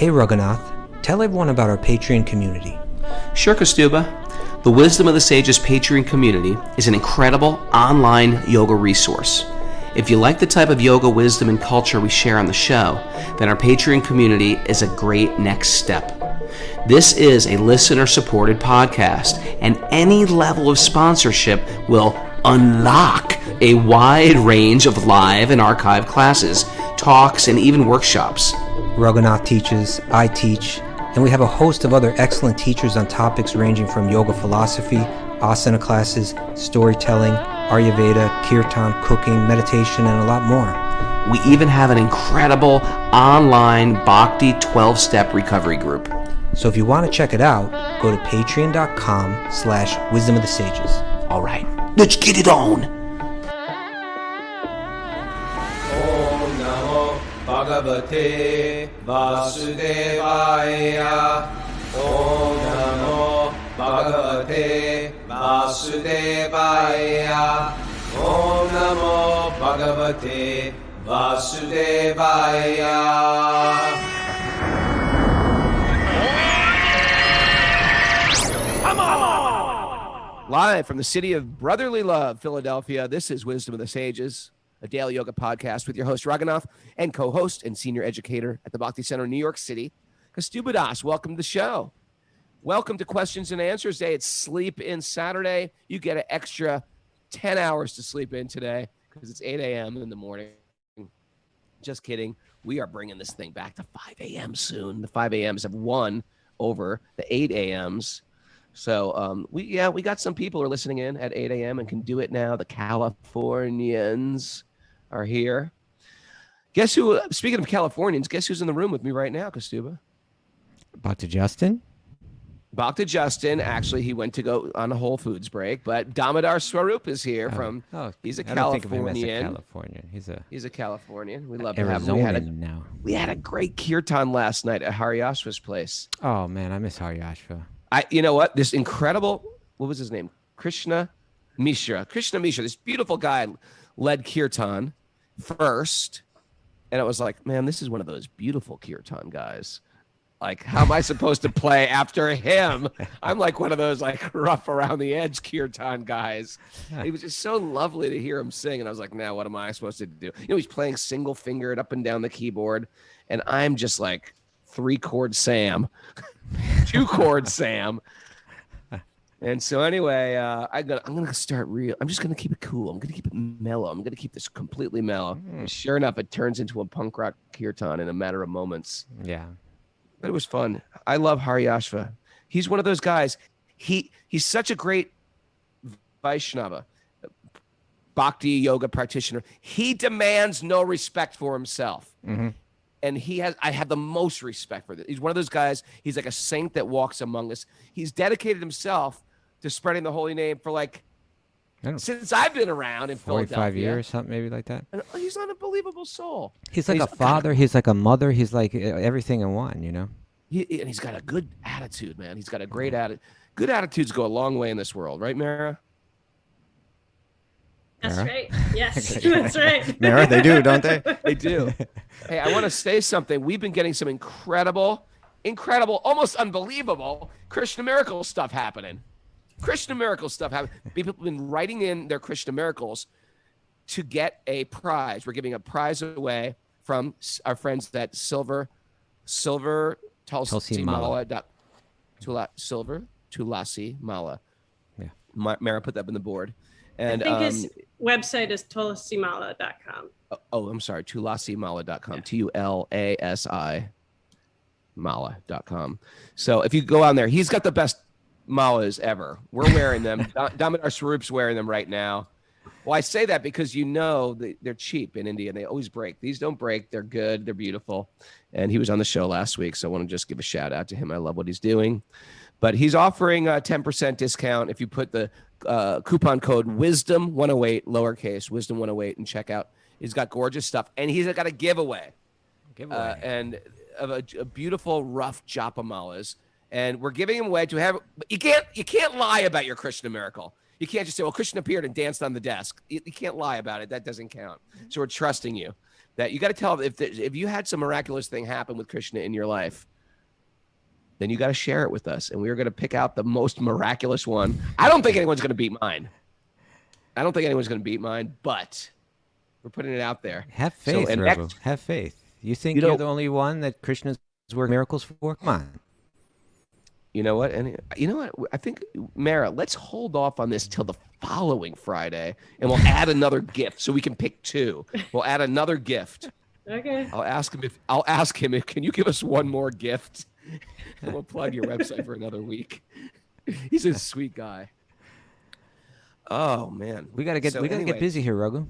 Hey Raghunath, tell everyone about our Patreon community. Sure, Kaustubha. The Wisdom of the Sages Patreon community is an incredible online yoga resource. If you like the type of yoga wisdom and culture we share on the show, then our Patreon community is a great next step. This is a listener-supported podcast, and any level of sponsorship will unlock a wide range of live and archived classes, talks, and even workshops. Raghunath teaches, I teach, and we have a host of other excellent teachers on topics ranging from yoga philosophy, asana classes, storytelling, Ayurveda, kirtan, cooking, meditation, and a lot more. We even have an incredible online Bhakti 12-step recovery group. So if you want to check it out, go to patreon.com/wisdom of the sages. All right, let's get it on. Om Namo Bhagavate Vasudevaya. Om Namo Bhagavate Vasudevaya. Om Namo Bhagavate Vasudevaya. Live from the city of brotherly love, Philadelphia, this is Wisdom of the Sages, a daily yoga podcast with your host, Raghunath, and co-host and senior educator at the Bhakti Center in New York City, Kaustubha. Welcome to the show. Welcome to Questions and Answers Day. It's Sleep In Saturday. You get an extra 10 hours to sleep in today because it's 8 a.m. in the morning. Just kidding. We are bringing this thing back to 5 a.m. soon. The 5 a.m.s have won over the 8 a.m.s. So we got some people who are listening in at 8 a.m. and can do it now. The Californians are here. Guess who, speaking of Californians, guess who's in the room with me right now, Kaustubha? Bhakti Justin? Bhakti Justin, actually, he went to go on a Whole Foods break, but Damodar Swarup is here he's a Californian. He's a Californian. We love to have him. We had a great kirtan last night at Haryashva's place. Oh man, I miss Haryashva. You know what? This incredible, what was his name? Krishna Mishra, this beautiful guy led kirtan first. And it was like, man, this is one of those beautiful kirtan guys. Like, how am I supposed to play after him? I'm like one of those like rough around the edge kirtan guys. It was just so lovely to hear him sing. And I was like, now what am I supposed to do? You know, he's playing single fingered up and down the keyboard. And I'm just like 3-chord Sam. 2-chord Sam. And so anyway, I'm gonna start real. I'm just gonna keep it cool. I'm gonna keep it mellow. I'm gonna keep this completely mellow. And sure enough, it turns into a punk rock kirtan in a matter of moments. Yeah, but it was fun. I love Haryashva. He's one of those guys. He's such a great Vaishnava, Bhakti-yoga practitioner. He demands no respect for himself. Mm-hmm. And I have the most respect for this. He's one of those guys. He's like a saint that walks among us. He's dedicated himself to spreading the holy name for since I've been around in 45 years, something maybe like that. And he's an unbelievable soul. He's like a father. He's like a mother. He's like everything in one, you know? And he's got a good attitude, man. He's got a great attitude. Good attitudes go a long way in this world, right, Mara? That's right. Yes, that's right. Mara, they do, don't they? They do. Hey, I want to say something. We've been getting some incredible, almost unbelievable Krishna miracle stuff happening. People have been writing in their Krishna miracles to get a prize. We're giving a prize away from our friends at Silver Tulsi Mala. Silver Tulasi Mala. Yeah. Mara put that up on the board. And I think his website is tulasimala.com. Oh, I'm sorry. Tulasimala.com. Yeah. Tulasi Mala.com. So if you go on there, he's got the best malas ever. We're wearing them. Damodar Swarup's wearing them right now. Well, I say that because they're cheap in India and they always break. These don't break. They're good. They're beautiful. And he was on the show last week, so I want to just give a shout out to him. I love what he's doing. But he's offering a 10% discount if you put the coupon code WISDOM108, lowercase, WISDOM108, and check out. He's got gorgeous stuff. And he's got a giveaway. And of a beautiful rough japa malas. And we're giving them away to have. You can't lie about your Krishna miracle. You can't just say, well, Krishna appeared and danced on the desk. You can't lie about it. That doesn't count. So we're trusting you that you got to tell if you had some miraculous thing happen with Krishna in your life, then you got to share it with us. And we are going to pick out the most miraculous one. I don't think anyone's going to beat mine. But we're putting it out there. Have faith, and Raghu. Have faith. You think you're the only one that Krishna's working miracles for? Come on. You know what? And you know what? I think, Mara, let's hold off on this till the following Friday, and we'll add another gift so we can pick 2. We'll add another gift. Okay. I'll ask him if can you give us one more gift? And we'll plug your website for another week. He's a sweet guy. Oh man, We gotta get busy here, Raghu.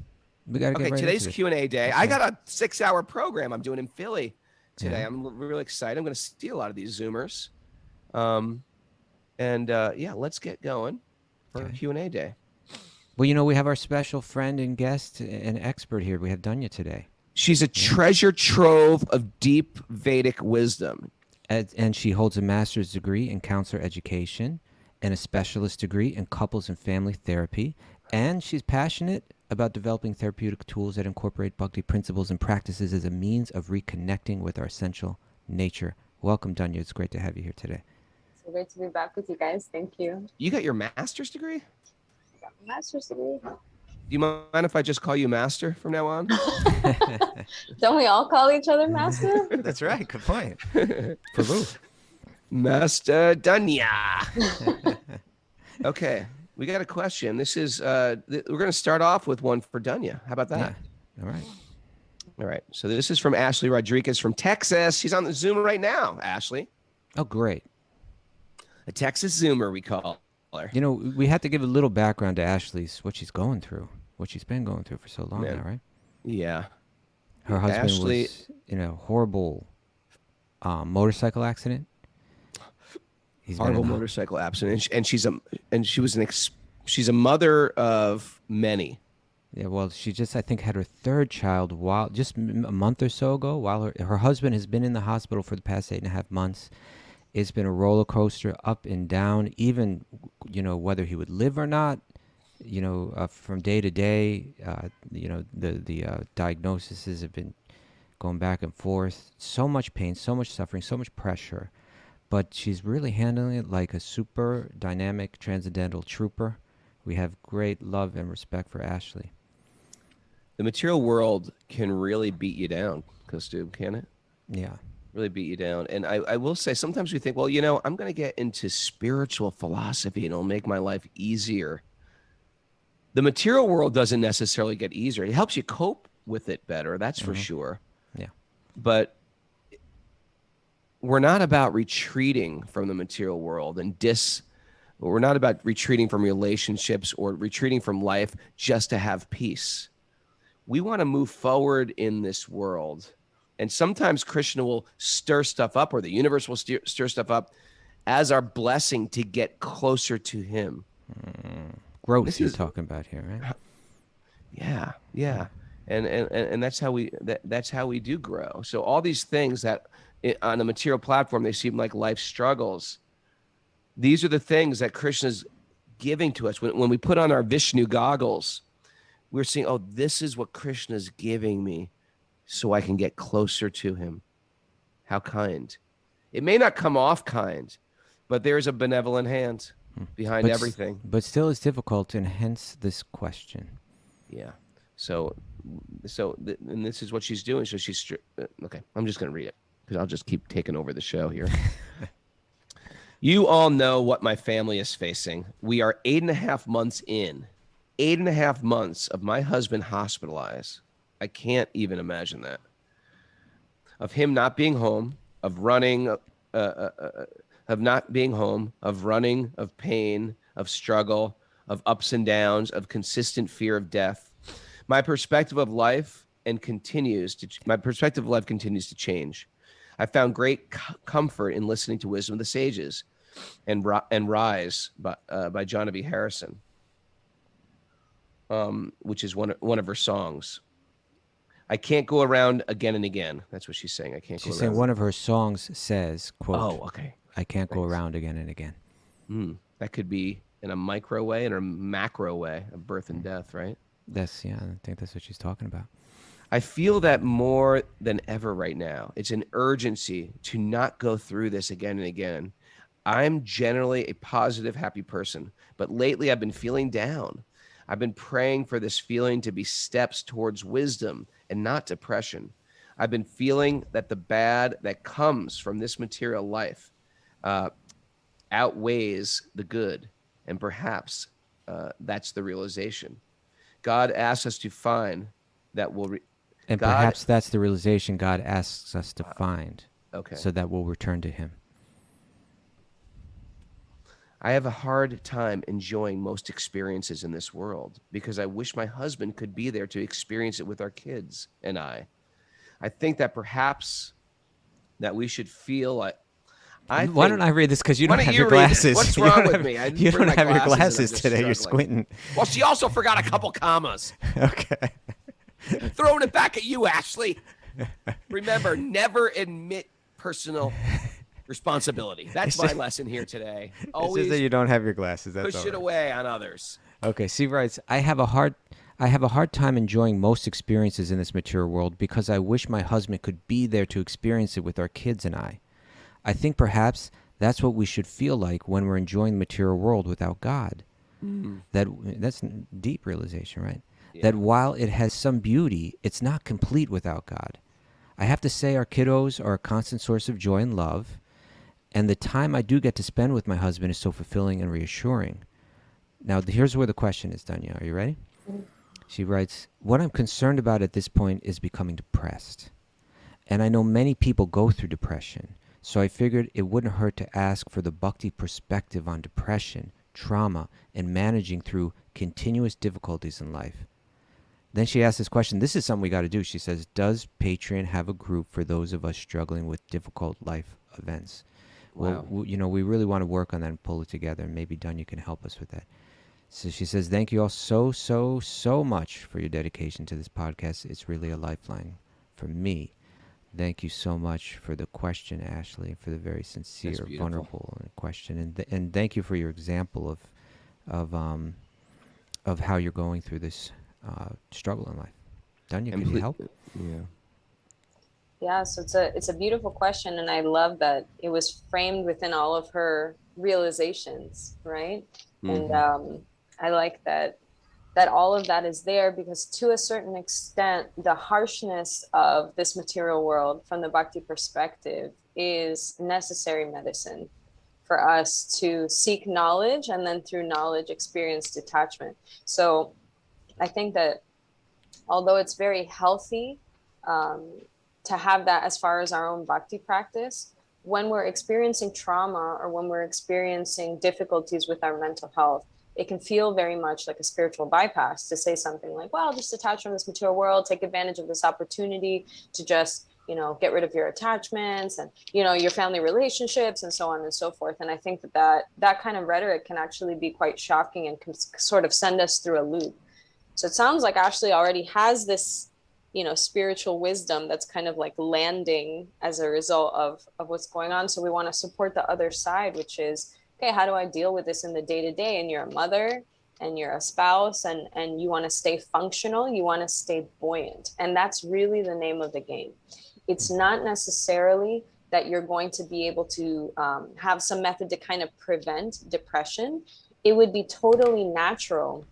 We gotta get right today's into it. Q&A day. I got a 6-hour program I'm doing in Philly today. Yeah. I'm really excited. I'm going to see a lot of these Zoomers. Let's get going for Q&A day. Well, we have our special friend and guest and expert here. We have Danya today. She's a treasure trove of deep Vedic wisdom. And she holds a master's degree in counselor education and a specialist degree in couples and family therapy. And she's passionate about developing therapeutic tools that incorporate Bhakti principles and practices as a means of reconnecting with our essential nature. Welcome, Danya. It's great to have you here today. So great to be back with you guys. Thank you. You got your master's degree? I got my master's degree. Do you mind if I just call you Master from now on? Don't we all call each other master? That's right. Good point. Prabhu. Master Danya. Okay, we got a question. This is we're going to start off with one for Danya. How about that? Yeah. All right. So this is from Ashley Rodriguez from Texas. She's on the Zoom right now, Ashley. Oh, great. A Texas Zoomer, we call her. We had to give a little background to Ashley's, what she's going through, what she's been going through for so long now, right? Yeah. Her husband Ashley, was in a horrible motorcycle accident. Horrible motorcycle accident, and she's a mother of many. Yeah, well, she just, I think, had her 3rd child just a month or so ago, while her husband has been in the hospital for the past 8.5 months. It's been a roller coaster, up and down, even, whether he would live or not, from day to day. The diagnoses have been going back and forth. So much pain, so much suffering, so much pressure. But she's really handling it like a super dynamic, transcendental trooper. We have great love and respect for Ashley. The material world can really beat you down, Kaustubha, can it? Yeah. Really beat you down. And I will say, sometimes we think, well, I'm going to get into spiritual philosophy and it'll make my life easier. The material world doesn't necessarily get easier. It helps you cope with it better, that's for sure. Yeah. But we're not about retreating from the material world we're not about retreating from relationships or retreating from life just to have peace. We want to move forward in this world. And sometimes Krishna will stir stuff up, or the universe will stir stuff up as our blessing to get closer to him. Growth you're talking about here, right? Yeah. And that's how we do grow. So all these things that on a material platform, they seem like life struggles. These are the things that Krishna's giving to us. When we put on our Vishnu goggles, we're seeing, oh, this is what Krishna's giving me so I can get closer to him. How kind. It may not come off kind, but there's a benevolent hand behind everything. But still it's difficult, and hence this question. Yeah. So and this is what she's doing. So she's, okay, I'm just going to read it because I'll just keep taking over the show here. You all know what my family is facing. We are 8.5 months in. 8.5 months of my husband hospitalized. I can't even imagine that. Of him not being home, of running, of not being home, of running, of pain, of struggle, of ups and downs, of consistent fear of death. My perspective of life continues to change. I found great comfort in listening to Wisdom of the Sages and Rise by John V. Harrison, which is one of her songs. I can't go around again and again. That's what she's saying. I can't go around. She's saying one of her songs says, quote, oh, okay. I can't go around again and again. That could be in a micro way and a macro way of birth and death, right? I think that's what she's talking about. I feel that more than ever right now. It's an urgency to not go through this again and again. I'm generally a positive, happy person, but lately I've been feeling down. I've been praying for this feeling to be steps towards wisdom and not depression. I've been feeling that the bad that comes from this material life uh, outweighs the good, and perhaps that's the realization. God asks us to find that will. And God, perhaps that's the realization God asks us to find, okay. so that we'll return to Him. I have a hard time enjoying most experiences in this world because I wish my husband could be there to experience it with our kids and I. I think that perhaps that we should feel like. Why don't I read this? Because you Why don't don't have you your read it? glasses. What's You wrong don't with have- me? I didn't You bring don't my have your glasses and I'm glasses just today. You're struggling. squinting. Well, she also forgot a couple commas. Okay. Throwing it back at you, Ashley. Remember, never admit personal responsibility. That's my lesson here today. It's Always just that you don't have your glasses. That's push all it right. away on others. Okay, Steve writes, I have a hard time enjoying most experiences in this material world because I wish my husband could be there to experience it with our kids and I. I think perhaps that's what we should feel like when we're enjoying the material world without God. That's deep realization, right? Yeah. That while it has some beauty, it's not complete without God. I have to say our kiddos are a constant source of joy and love, and the time I do get to spend with my husband is so fulfilling and reassuring. Now, here's where the question is, Danya. Are you ready? She writes, what I'm concerned about at this point is becoming depressed. And I know many people go through depression, so I figured it wouldn't hurt to ask for the Bhakti perspective on depression, trauma, and managing through continuous difficulties in life. Then she asks this question. This is something we got to do. She says, does Patreon have a group for those of us struggling with difficult life events? Wow. Well, we really want to work on that and pull it together. And maybe Dunya can help us with that. So she says, thank you all so much for your dedication to this podcast. It's really a lifeline for me. Thank you so much for the question, Ashley, for the very sincere, vulnerable question. And thank you for your example of how you're going through this struggle in life. Dunya, can you help? Yeah. Yeah, so it's a beautiful question, and I love that it was framed within all of her realizations, right? Mm-hmm. And I like that all of that is there because to a certain extent, the harshness of this material world from the Bhakti perspective is necessary medicine for us to seek knowledge and then through knowledge experience detachment. So I think that although it's very healthy to have that as far as our own Bhakti practice, when we're experiencing trauma or when we're experiencing difficulties with our mental health, it can feel very much like a spiritual bypass to say something like, well, just detach from this material world, take advantage of this opportunity to just, get rid of your attachments and, your family relationships and so on and so forth. And I think that kind of rhetoric can actually be quite shocking and can sort of send us through a loop. So it sounds like Ashley already has this, spiritual wisdom that's kind of like landing as a result of what's going on. So we want to support the other side, which is, okay, how do I deal with this in the day-to-day? And you're a mother and you're a spouse and you want to stay functional, you want to stay buoyant. And that's really the name of the game. It's not necessarily that you're going to be able to have some method to kind of prevent depression. It would be totally natural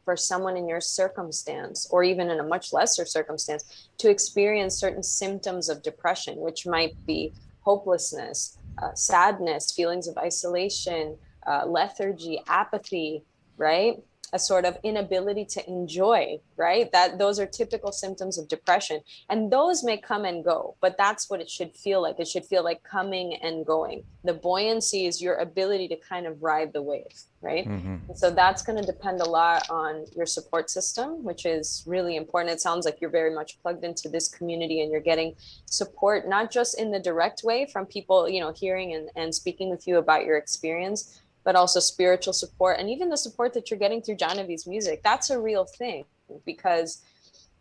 for someone in your circumstance, or even in a much lesser circumstance, to experience certain symptoms of depression, which might be hopelessness, sadness, feelings of isolation, lethargy, apathy, right? A sort of inability to enjoy, right? Those are typical symptoms of depression. And those may come and go, but that's what it should feel like. It should feel like coming and going. The buoyancy is your ability to kind of ride the wave, right? Mm-hmm. So that's going to depend a lot on your support system, which is really important. It sounds like you're very much plugged into this community and you're getting support, not just in the direct way from people, hearing and speaking with you about your experience, but also spiritual support and even the support that you're getting through Jahnavi's music. That's a real thing, because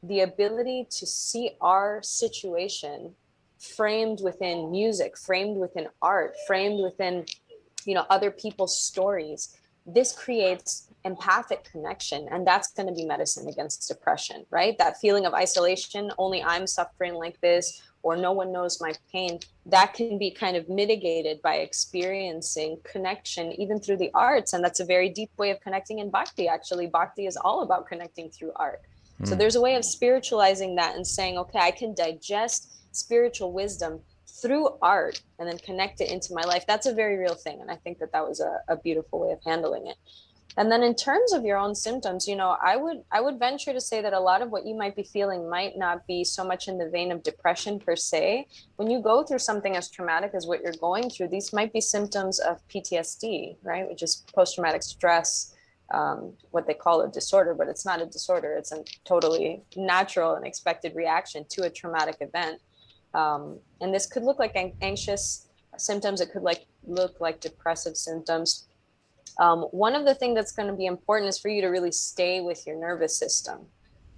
the ability to see our situation framed within music, framed within art, framed within, other people's stories, this creates empathic connection. And that's going to be medicine against depression, right? That feeling of isolation, only I'm suffering like this, or no one knows my pain, that can be kind of mitigated by experiencing connection, even through the arts. And that's a very deep way of connecting in Bhakti. Actually, Bhakti is all about connecting through art. So there's a way of spiritualizing that and saying, okay, I can digest spiritual wisdom through art and then connect it into my life. That's a very real thing. And I think that was a beautiful way of handling it. And then in terms of your own symptoms, I would venture to say that a lot of what you might be feeling might not be so much in the vein of depression per se. When you go through something as traumatic as what you're going through, these might be symptoms of PTSD, right? Which is post-traumatic stress, what they call a disorder, but it's not a disorder. It's a totally natural and expected reaction to a traumatic event. And this could look like anxious symptoms. It could look like depressive symptoms. One of the things that's going to be important is for you to really stay with your nervous system,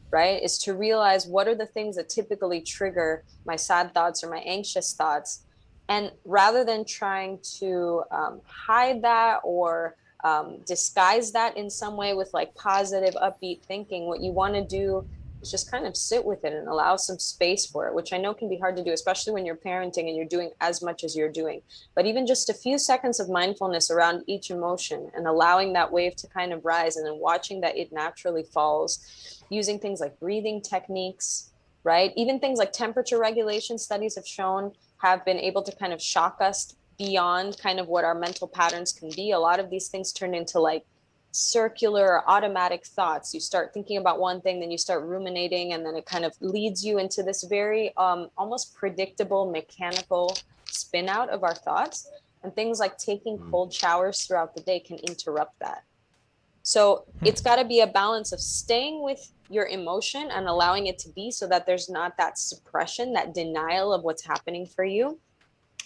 right? Is to realize what are the things that typically trigger my sad thoughts or my anxious thoughts. And rather than trying to hide that or disguise that in some way with like positive, upbeat thinking, what you want to do is just kind of sit with it and allow some space for it, which I know can be hard to do, especially when you're parenting and you're doing as much as you're doing. But even just a few seconds of mindfulness around each emotion and allowing that wave to kind of rise and then watching that it naturally falls, using things like breathing techniques, right? Even things like temperature regulation studies have been able to kind of shock us beyond kind of what our mental patterns can be. A lot of these things turn into like circular or automatic thoughts. You start thinking about one thing, then you start ruminating, and then it kind of leads you into this very almost predictable mechanical spin out of our thoughts. And things like taking cold showers throughout the day can interrupt that. So it's got to be a balance of staying with your emotion and allowing it to be, so that there's not that suppression, that denial of what's happening for you.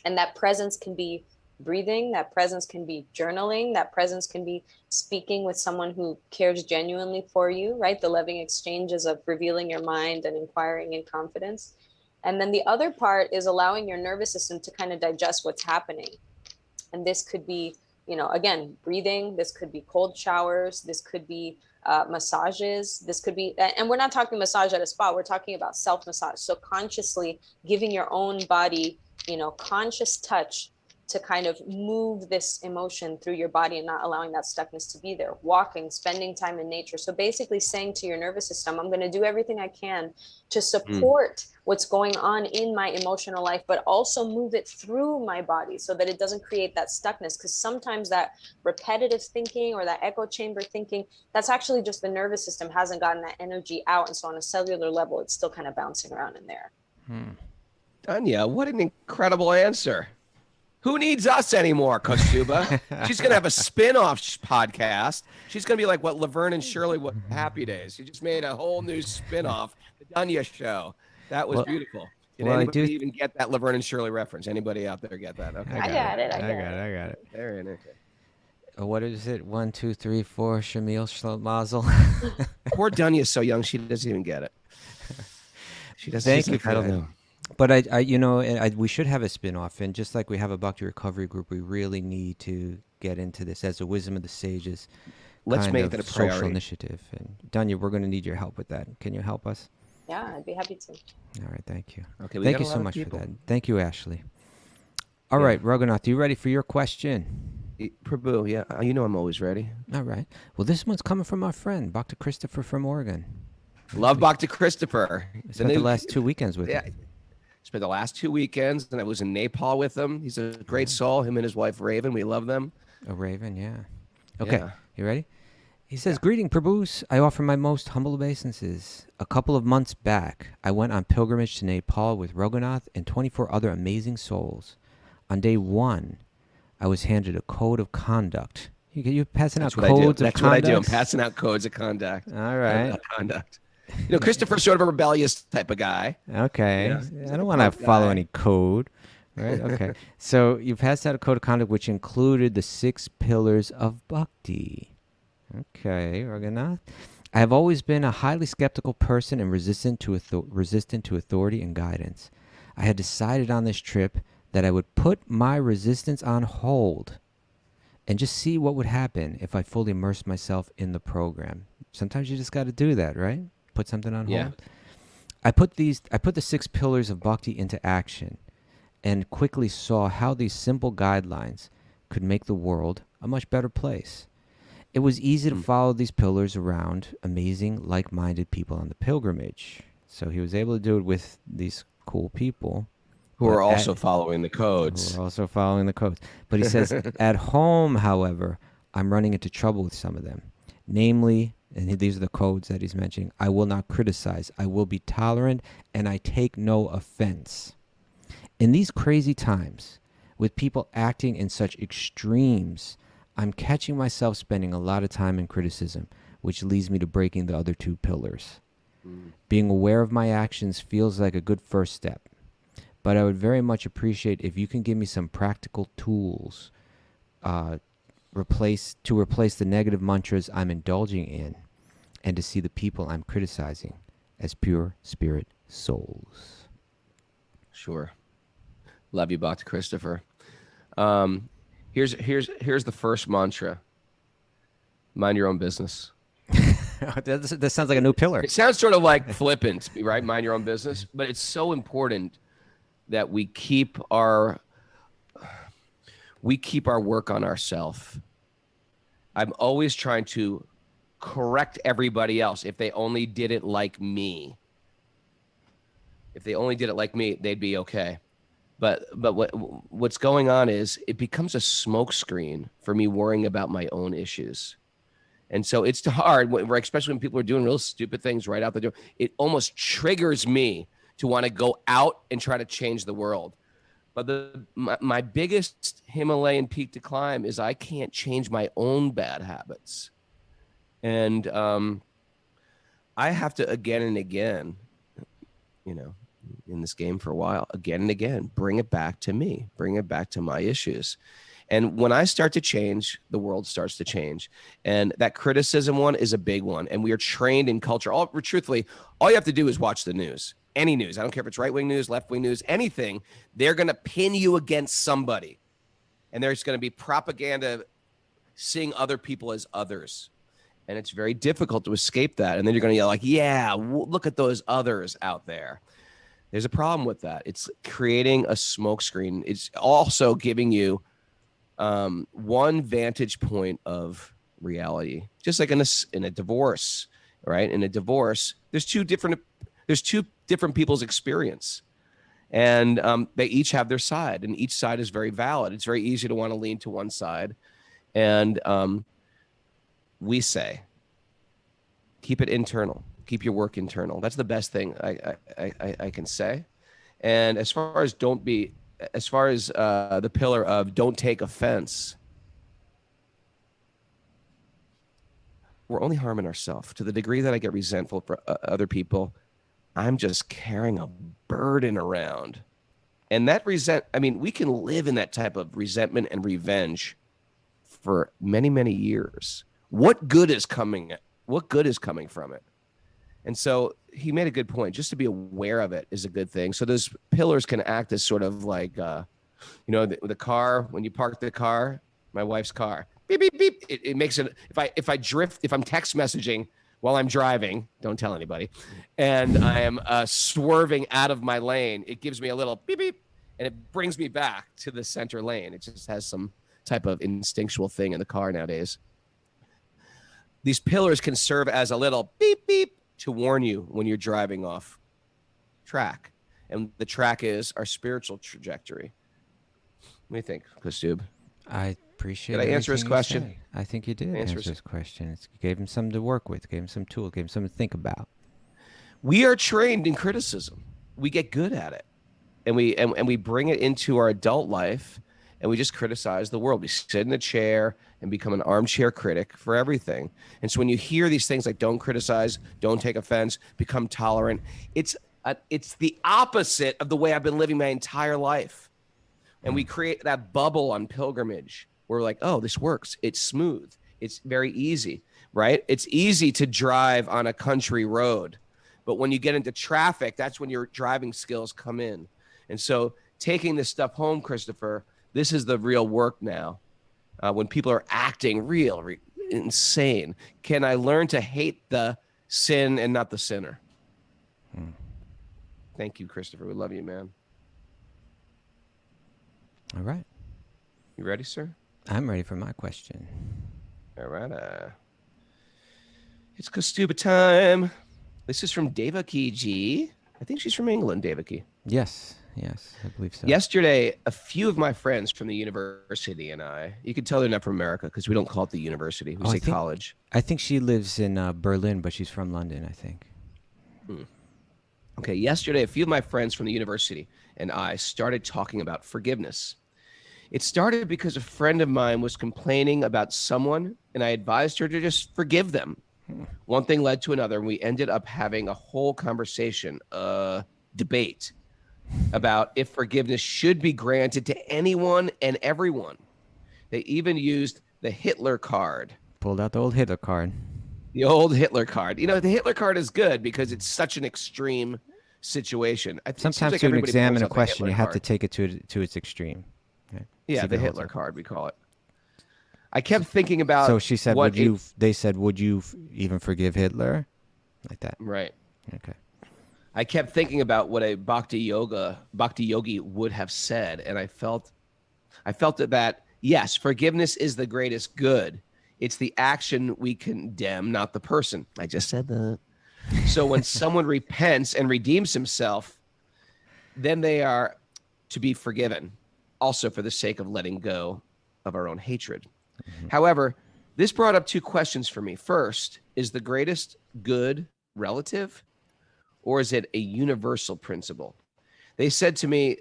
And that presence can be breathing, that presence can be journaling, that presence can be speaking with someone who cares genuinely for you, right? The loving exchanges of revealing your mind and inquiring in confidence. And then the other part is allowing your nervous system to kind of digest what's happening. And this could be, again, breathing, this could be cold showers, this could be massages, this could be, and we're not talking massage at a spa, we're talking about self-massage. So consciously giving your own body, conscious touch to kind of move this emotion through your body and not allowing that stuckness to be there. Walking, spending time in nature. So basically saying to your nervous system, I'm going to do everything I can to support what's going on in my emotional life, but also move it through my body so that it doesn't create that stuckness. Because sometimes that repetitive thinking or that echo chamber thinking, that's actually just the nervous system hasn't gotten that energy out. And so on a cellular level, it's still kind of bouncing around in there. Anya, what an incredible answer. Who needs us anymore, Kaustubha? She's going to have a spin-off podcast. She's going to be like what Laverne and Shirley with Happy Days. She just made a whole new spin-off, the Dunya Show. That was beautiful. Did anybody even get that Laverne and Shirley reference? Anybody out there get that? Okay. I got it. I got it. Very okay. What is it? 1, 2, 3, 4. Shamil Mazel. Poor Dunya is so young, she doesn't even get it. She doesn't. Thank you for that. But we should have a spin-off, and just like we have a Bhakti recovery group, we really need to get into this as a Wisdom of the Sages. Let's make that a priority. Social initiative. And Dunya, we're going to need your help with that. Can you help us? Yeah, I'd be happy to. All right, thank you. Okay, thank you so much for that. Thank you, Ashley. All right, Raghunath, you ready for your question? Prabhu, yeah, I'm always ready. All right. Well, this one's coming from our friend, Bhakti Christopher from Oregon. Love Bhakti Christopher. Spent the last 2 weekends with him. Spent the last 2 weekends, and I was in Nepal with him. He's a great soul. Him and his wife Raven, we love them. A Raven, yeah. Okay, You ready? He says, "Greeting, Prabhus. I offer my most humble obeisances. A couple of months back, I went on pilgrimage to Nepal with Raghunath and 24 other amazing souls. On day 1, I was handed a code of conduct. You're passing out codes of conduct? That's what I do. I'm passing out codes of conduct. All right. Conduct. Christopher's sort of a rebellious type of guy. Okay. I don't want to follow any code. Right? Okay. So you passed out a code of conduct which included the 6 pillars of bhakti. Okay, Raghunath. I have always been a highly skeptical person and resistant to authority and guidance. I had decided on this trip that I would put my resistance on hold and just see what would happen if I fully immersed myself in the program. Sometimes you just got to do that, right? Put something on hold. I put the 6 pillars of bhakti into action and quickly saw how these simple guidelines could make the world a much better place. It was easy to follow these pillars around amazing, like-minded people on the pilgrimage. So he was able to do it with these cool people. Who are also following the codes. But he says, at home, however, I'm running into trouble with some of them. Namely, and these are the codes that he's mentioning, I will not criticize, I will be tolerant, and I take no offense. In these crazy times, with people acting in such extremes, I'm catching myself spending a lot of time in criticism, which leads me to breaking the other 2 pillars. Being aware of my actions feels like a good first step, but I would very much appreciate if you can give me some practical tools to replace the negative mantras I'm indulging in, and to see the people I'm criticizing as pure spirit souls. Sure. Love you, Bhakti Christopher. Here's the first mantra. Mind your own business. That sounds like a new pillar. It sounds sort of like flippant, right? Mind your own business. But it's so important that we keep our work on ourselves. I'm always trying to correct everybody else. If they only did it like me. If they only did it like me, they'd be okay. But what's going on is it becomes a smokescreen for me worrying about my own issues. And so it's hard, especially when people are doing real stupid things right out the door. It almost triggers me to want to go out and try to change the world. But my biggest Himalayan peak to climb is I can't change my own bad habits. And I have to again and again, in this game for a while, again and again, bring it back to me, bring it back to my issues. And when I start to change, the world starts to change. And that criticism one is a big one. And we are trained in culture. Truthfully, all you have to do is watch the news. Any news. I don't care if it's right-wing news, left-wing news, anything. They're going to pin you against somebody. And there's going to be propaganda seeing other people as others. And it's very difficult to escape that. And then you're going to yell like, yeah, look at those others out there. There's a problem with that. It's creating a smokescreen. It's also giving you one vantage point of reality, just like in a divorce, right? In a divorce, there's two different people's experience, and they each have their side, and each side is very valid. It's very easy to want to lean to one side, and we say, keep it internal. Keep your work internal. That's the best thing I can say. And as far as the pillar of don't take offense, we're only harming ourselves. To the degree that I get resentful for other people, I'm just carrying a burden around. And that we can live in that type of resentment and revenge for many, many years. What good is coming from it? And so he made a good point. Just to be aware of it is a good thing. So those pillars can act as sort of like, the car, when you park the car, my wife's car, beep, beep, beep. It makes it, if I drift, if I'm text messaging while I'm driving, don't tell anybody, and I am swerving out of my lane, it gives me a little beep, beep, and it brings me back to the center lane. It just has some type of instinctual thing in the car nowadays. These pillars can serve as a little beep, beep, to warn you when you're driving off track. And the track is our spiritual trajectory. What do you think, Kaustubha? I appreciate it. Did I answer his question? I think you did answer his question. It gave him something to work with, gave him some tools, gave him something to think about. We are trained in criticism. We get good at it. And we bring it into our adult life, and we just criticize the world. We sit in a chair and become an armchair critic for everything. And so when you hear these things like don't criticize, don't take offense, become tolerant, it's the opposite of the way I've been living my entire life. And we create that bubble on pilgrimage where we're like, oh, this works. It's smooth. It's very easy, right? It's easy to drive on a country road. But when you get into traffic, that's when your driving skills come in. And so taking this stuff home, Christopher, this is the real work now. when people are acting insane? Can I learn to hate the sin and not the sinner? Thank you, Christopher. We love you, man. All right. You ready, sir? I'm ready for my question. All right. It's Kaustubha time. This is from Devaki G. I think she's from England, Devaki. Yes, I believe so. Yesterday, a few of my friends from the university and I, you can tell they're not from America because we don't call it the university. We say college. I think she lives in Berlin, but she's from London, I think. Okay, yesterday, a few of my friends from the university and I started talking about forgiveness. It started because a friend of mine was complaining about someone, and I advised her to just forgive them. One thing led to another, and we ended up having a whole conversation, debate about if forgiveness should be granted to anyone and everyone. They even used the Hitler card. Pulled out the old Hitler card. The old Hitler card. You know, the Hitler card is good because it's such an extreme situation. Sometimes to examine a question, you have to take it to its extreme. Right? Yeah, the Hitler card, we call it. I kept thinking about. So she said, they said, would you even forgive Hitler? Like that. Right. Okay. I kept thinking about what a Bhakti-yogi would have said. And I felt that, yes, forgiveness is the greatest good. It's the action we condemn, not the person. I just said that. So when someone repents and redeems himself, then they are to be forgiven, also for the sake of letting go of our own hatred. Mm-hmm. However, this brought up two questions for me. First, is the greatest good relative, or is it a universal principle? They said to me,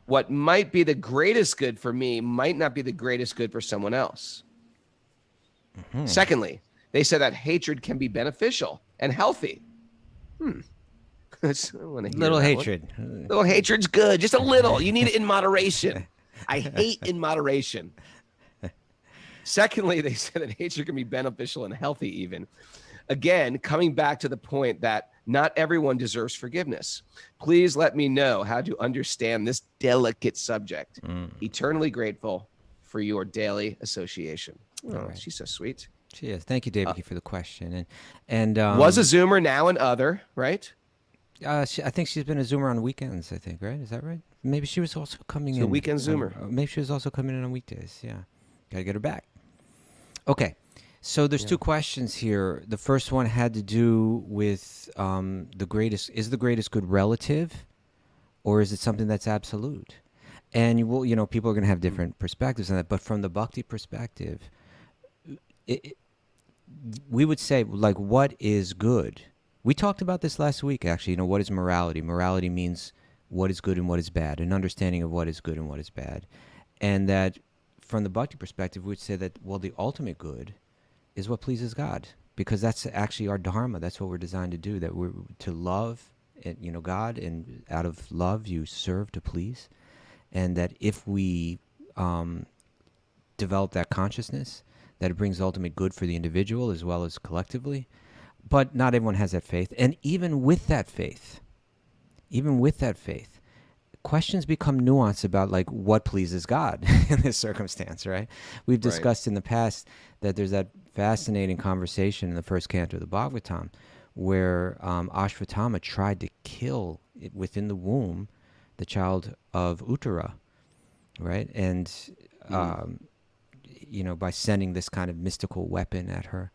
what might be the greatest good for me might not be the greatest good for someone else. Mm-hmm. Secondly, they said that hatred can be beneficial and healthy. Little hatred. Little hatred's good. Just a little. You need it in moderation. I hate in moderation. Secondly, they said that hatred can be beneficial and healthy even. Again, coming back to the point that not everyone deserves forgiveness. Please let me know how to understand this delicate subject. Eternally grateful for your daily association. Oh, right. She's so sweet. She is. Thank you, David, for the question. And was a Zoomer, now an other, right? I think she's been a Zoomer on weekends, I think, right? Is that right? Maybe she was also coming in. A weekend Zoomer. Maybe she was also coming in on weekdays, yeah. Got to get her back. Okay. So there's two questions here. The first one had to do with the greatest good relative, or is it something that's absolute? And people are going to have different perspectives on that. But from the Bhakti perspective, we would say, like, what is good? We talked about this last week, actually. What is morality? Morality means what is good and what is bad, an understanding of what is good and what is bad. And that from the Bhakti perspective, we would say that, well, the ultimate good is what pleases God, because that's actually our dharma. That's what we're designed to do, that we're to love God, and out of love you serve to please. And that if we develop that consciousness, that it brings ultimate good for the individual as well as collectively. But not everyone has that faith. And even with that faith, questions become nuanced about, like, what pleases God in this circumstance, right? We've discussed in the past that there's that fascinating conversation in the first canto of the Bhagavatam where Ashvatthama tried to kill within the womb the child of Uttara, right? And, by sending this kind of mystical weapon at her.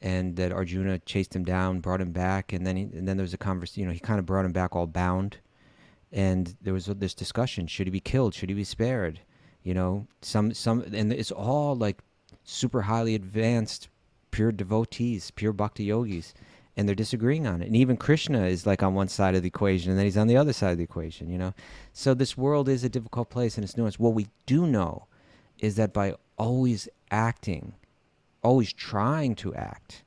And that Arjuna chased him down, brought him back, and then there was a conversation. He kind of brought him back all bound, and there was this discussion: should he be killed? Should he be spared? And it's all like super highly advanced, pure devotees, pure bhakti yogis, and they're disagreeing on it. And even Krishna is like on one side of the equation, and then he's on the other side of the equation. So this world is a difficult place, and it's nuanced. What we do know is that by always acting, always trying to act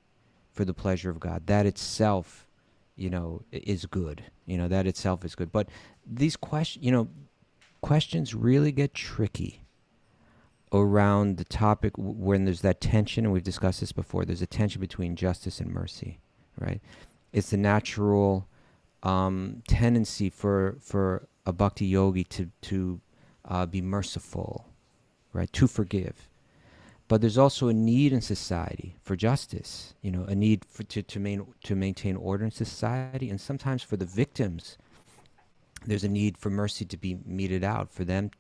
for the pleasure of God, that itself, is good. That itself is good. But these questions really get tricky around the topic when there's that tension, and we've discussed this before. There's a tension between justice and mercy, right? It's the natural tendency for a bhakti yogi to be merciful, right? To forgive. but there's also a need in society for justice, a need to maintain order in society. And sometimes for the victims, there's a need for mercy to be meted out for them,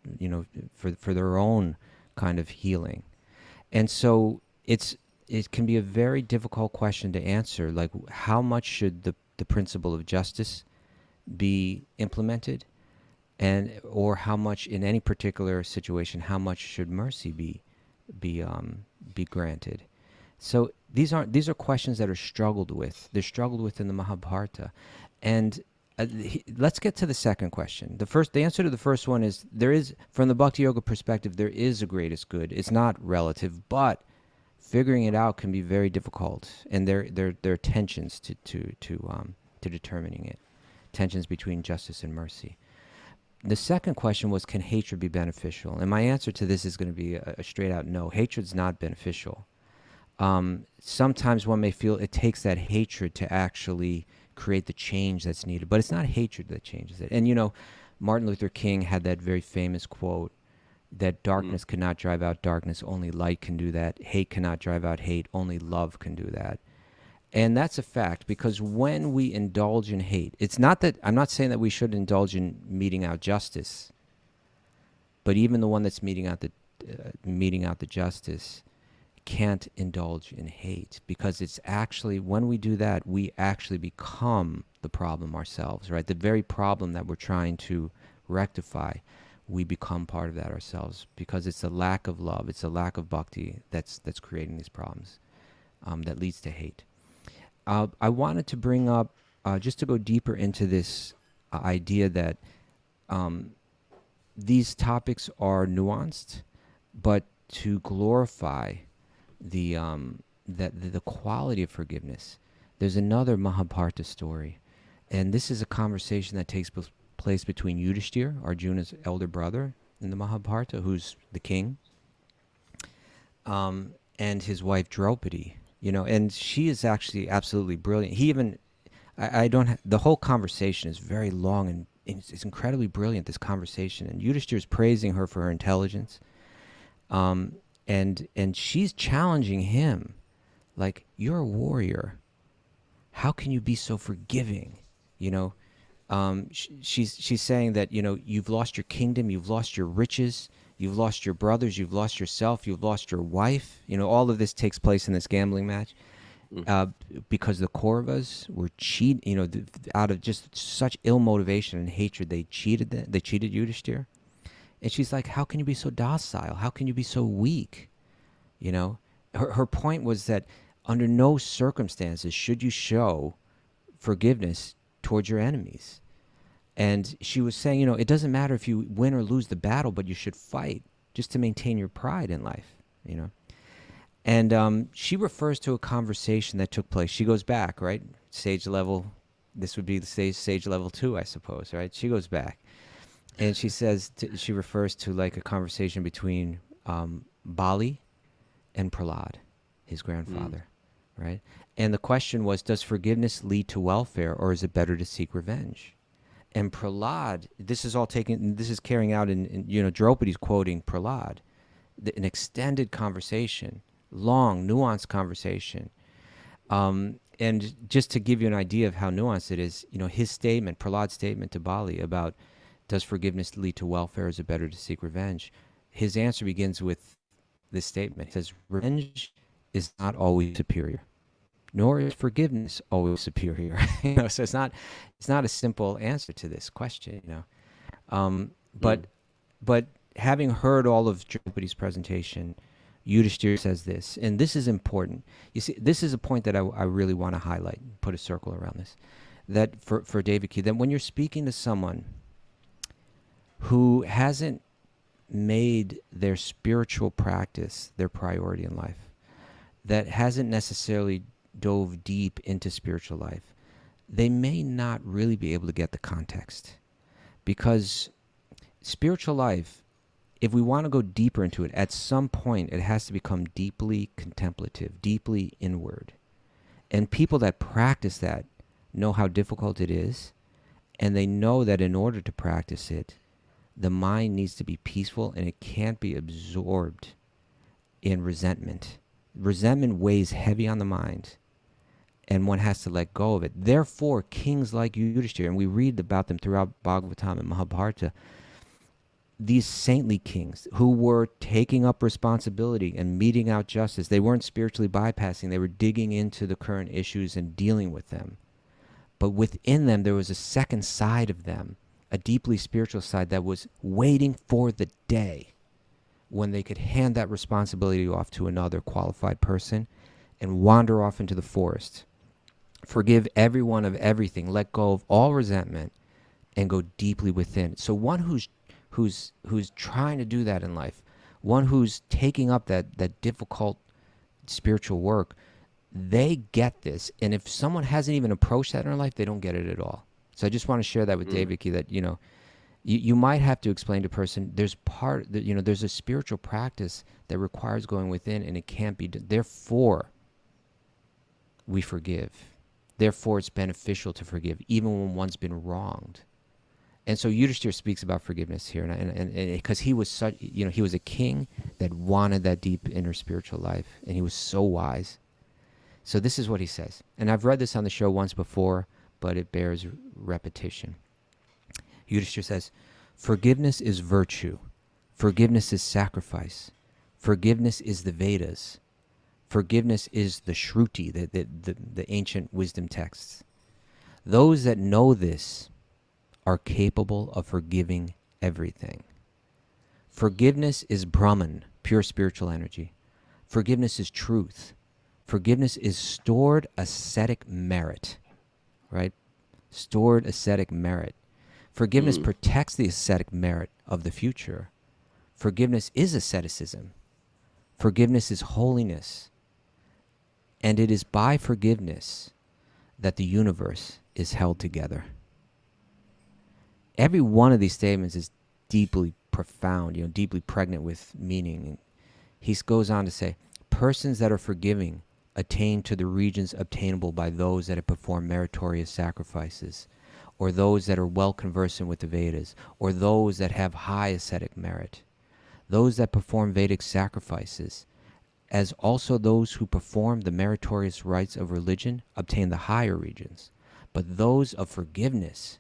for their own kind of healing. And so it can be a very difficult question to answer, like how much should the principle of justice be implemented, or how much in any particular situation, how much should mercy be granted. So these are questions that are struggled with. They're struggled with in the Mahabharata. And let's get to the second question. The answer to the first one is, there is, from the Bhakti-yoga perspective, there is a greatest good. It's not relative, but figuring it out can be very difficult. And there are tensions to determining it. Tensions between justice and mercy. The second question was, can hatred be beneficial? And my answer to this is going to be a straight out no. Hatred's not beneficial. Sometimes one may feel it takes that hatred to actually create the change that's needed, but it's not hatred that changes it. And Martin Luther King had that very famous quote that darkness cannot drive out darkness, only light can do that. Hate cannot drive out hate, only love can do that. And that's a fact, because when we indulge in hate, it's not that, I'm not saying that we should indulge in meting out justice, but even the one that's meting out the justice can't indulge in hate, because it's actually, when we do that, we actually become the problem ourselves, right? The very problem that we're trying to rectify, we become part of that ourselves, because it's a lack of love, it's a lack of bhakti that's creating these problems that leads to hate. I wanted to bring up, just to go deeper into this idea that these topics are nuanced, but to glorify the quality of forgiveness. There's another Mahabharata story, and this is a conversation that takes place between Yudhishthira, Arjuna's elder brother in the Mahabharata, who's the king, and his wife Draupadi. And she is actually absolutely brilliant. The whole conversation is very long, and it's incredibly brilliant, this conversation. And Yudhishthira is praising her for her intelligence. And she's challenging him, like, you're a warrior. How can you be so forgiving? She's saying that, you've lost your kingdom, you've lost your riches, you've lost your brothers, you've lost yourself, you've lost your wife. All of this takes place in this gambling match because the Kauravas were out of just such ill motivation and hatred. They cheated Yudhishthira. And she's like, how can you be so docile? How can you be so weak? Her point was that under no circumstances should you show forgiveness towards your enemies. And she was saying, it doesn't matter if you win or lose the battle, but you should fight just to maintain your pride in life, And she refers to a conversation that took place. She goes back, right? Sage level. This would be the sage level 2, I suppose, right? She goes back. And she says, she refers to like a conversation between Bali and Prahlad, his grandfather, right? And the question was, does forgiveness lead to welfare, or is it better to seek revenge? And Prahlad, this is carrying out in Draupadi's quoting Prahlad, an extended conversation, long, nuanced conversation. And just to give you an idea of how nuanced it is, his statement, Prahlad's statement to Bali about, does forgiveness lead to welfare, or is it better to seek revenge? His answer begins with this statement. He says, revenge is not always superior, nor is forgiveness always superior. So it's not a simple answer to this question. But having heard all of Draupadi's presentation, Yudhishthira says this, and this is important. You see, this is a point that I really want to highlight, put a circle around this, that for Devaki, that when you're speaking to someone who hasn't made their spiritual practice their priority in life, that hasn't necessarily dove deep into spiritual life, they may not really be able to get the context. Because spiritual life, if we want to go deeper into it, at some point it has to become deeply contemplative, deeply inward. And people that practice that know how difficult it is, and they know that in order to practice it, the mind needs to be peaceful and it can't be absorbed in resentment. Resentment weighs heavy on the mind, and one has to let go of it. Therefore, kings like Yudhishthira, and we read about them throughout Bhagavatam and Mahabharata, these saintly kings who were taking up responsibility and meting out justice. They weren't spiritually bypassing. They were digging into the current issues and dealing with them. But within them, there was a second side of them, a deeply spiritual side that was waiting for the day when they could hand that responsibility off to another qualified person and wander off into the forest. Forgive everyone of everything. Let go of all resentment and go deeply within. So one who's trying to do that in life, one who's taking up that difficult spiritual work, they get this. And if someone hasn't even approached that in their life, they don't get it at all. So I just want to share that with Devaki, that, you might have to explain to a person, there's a spiritual practice that requires going within, and it can't be done. Therefore, we forgive. Therefore, it's beneficial to forgive, even when one's been wronged. And so Yudhishthira speaks about forgiveness here, and because he was such, he was a king that wanted that deep inner spiritual life, and he was so wise. So this is what he says, and I've read this on the show once before, but it bears repetition. Yudhishthira says, forgiveness is virtue. Forgiveness is sacrifice. Forgiveness is the Vedas. Forgiveness is the Shruti, the ancient wisdom texts. Those that know this are capable of forgiving everything. Forgiveness is Brahman, pure spiritual energy. Forgiveness is truth. Forgiveness is stored ascetic merit, right? Stored ascetic merit. Forgiveness protects the ascetic merit of the future. Forgiveness is asceticism. Forgiveness is holiness. And it is by forgiveness that the universe is held together. Every one of these statements is deeply profound, deeply pregnant with meaning. He goes on to say, persons that are forgiving attain to the regions obtainable by those that have performed meritorious sacrifices, or those that are well conversant with the Vedas, or those that have high ascetic merit. Those that perform Vedic sacrifices, as also those who perform the meritorious rites of religion, obtain the higher regions. But those of forgiveness,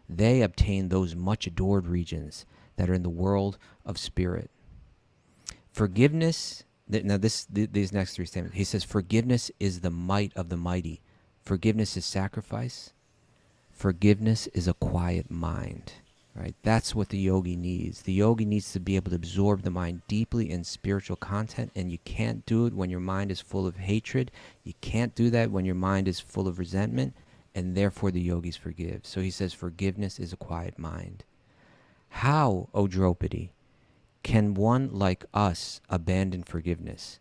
they obtain those much adored regions that are in the world of spirit. Forgiveness, now these next three statements, he says, forgiveness is the might of the mighty. Forgiveness is sacrifice. Forgiveness is a quiet mind, right? That's what the yogi needs. The yogi needs to be able to absorb the mind deeply in spiritual content, and you can't do it when your mind is full of hatred. You can't do that when your mind is full of resentment, and therefore the yogis forgive. So he says forgiveness is a quiet mind. How, O Draupadi, can one like us abandon forgiveness,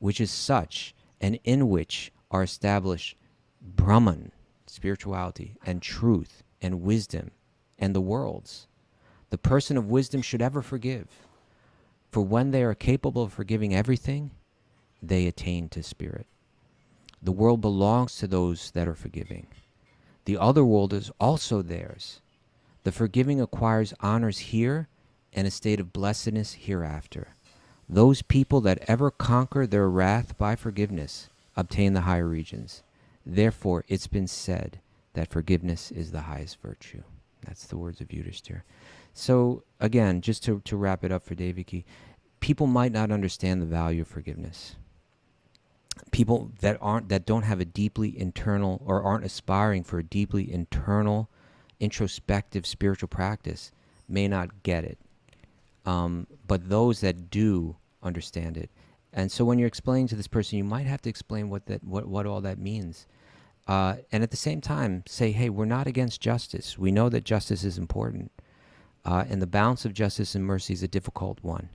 which is such, and in which are established Brahman, spirituality, and truth, and wisdom, and the worlds? The person of wisdom should ever forgive, for when they are capable of forgiving everything, they attain to spirit. The world belongs to those that are forgiving. The other world is also theirs. The forgiving acquires honors here and a state of blessedness hereafter. Those people that ever conquer their wrath by forgiveness obtain the higher regions. Therefore, it's been said that forgiveness is the highest virtue. That's the words of Yudhishthira. So, again, just to wrap it up for Devaki, people might not understand the value of forgiveness. People that don't have a deeply internal, or aren't aspiring for a deeply internal, introspective spiritual practice may not get it. But those that do understand it. And so when you're explaining to this person, you might have to explain what all that means. And at the same time, say, hey, we're not against justice. We know that justice is important. And the balance of justice and mercy is a difficult one.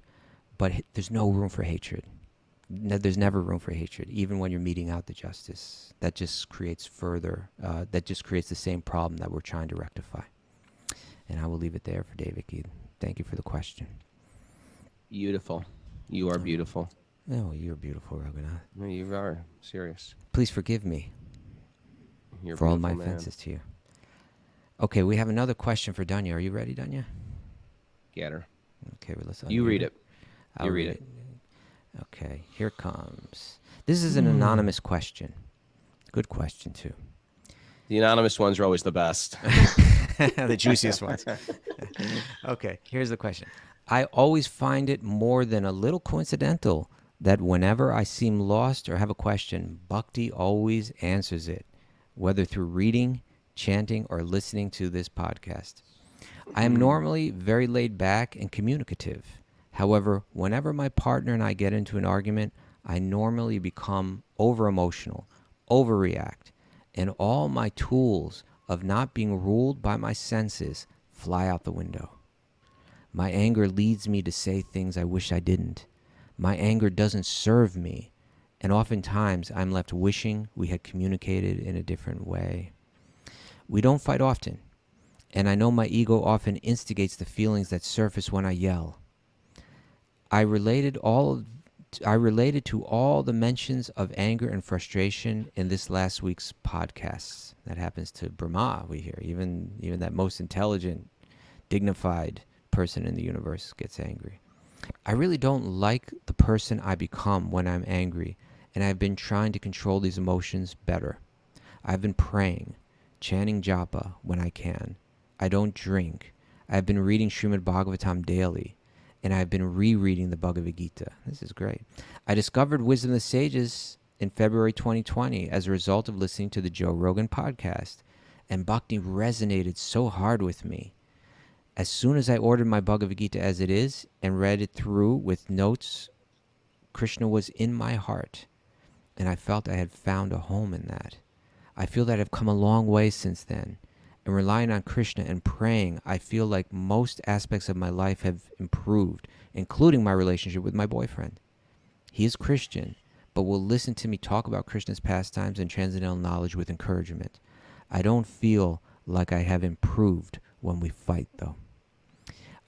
But there's no room for hatred. There's never room for hatred, even when you're meting out the justice. That just creates the same problem that we're trying to rectify. And I will leave it there for Devaki. Thank you for the question. Beautiful. You are beautiful. Oh, you're beautiful, Raghunath. No, you are. Serious. Please forgive me You're for all my beautiful, man. offenses to you. Okay, we have another question for Danya. Are you ready, Danya? Get her. Okay, well, let's You unmute read her. it. I'll You read it. Okay, here comes. This is an anonymous question. Good question, too. The anonymous ones are always the best. The juiciest ones. Okay, here's the question. I always find it more than a little coincidental that whenever I seem lost or have a question, Bhakti always answers it, whether through reading, chanting, or listening to this podcast. I am normally very laid back and communicative. However, whenever my partner and I get into an argument, I normally become over-emotional, overreact, and all my tools of not being ruled by my senses fly out the window. My anger leads me to say things I wish I didn't. My anger doesn't serve me, and oftentimes I'm left wishing we had communicated in a different way. We don't fight often, and I know my ego often instigates the feelings that surface when I yell. I related to all the mentions of anger and frustration in this last week's podcasts. That happens to Brahma, we hear. Even that most intelligent, dignified person in the universe gets angry. I really don't like the person I become when I'm angry, and I've been trying to control these emotions better. I've been praying, chanting japa when I can. I don't drink. I've been reading Srimad Bhagavatam daily, and I've been rereading the Bhagavad Gita. This is great. I discovered Wisdom of the Sages in February 2020 as a result of listening to the Joe Rogan podcast, and Bhakti resonated so hard with me. As soon as I ordered my Bhagavad Gita as it is and read it through with notes, Krishna was in my heart, and I felt I had found a home in that. I feel that I've come a long way since then, and relying on Krishna and praying, I feel like most aspects of my life have improved, including my relationship with my boyfriend. He is Christian, but will listen to me talk about Krishna's pastimes and transcendental knowledge with encouragement. I don't feel like I have improved when we fight, though.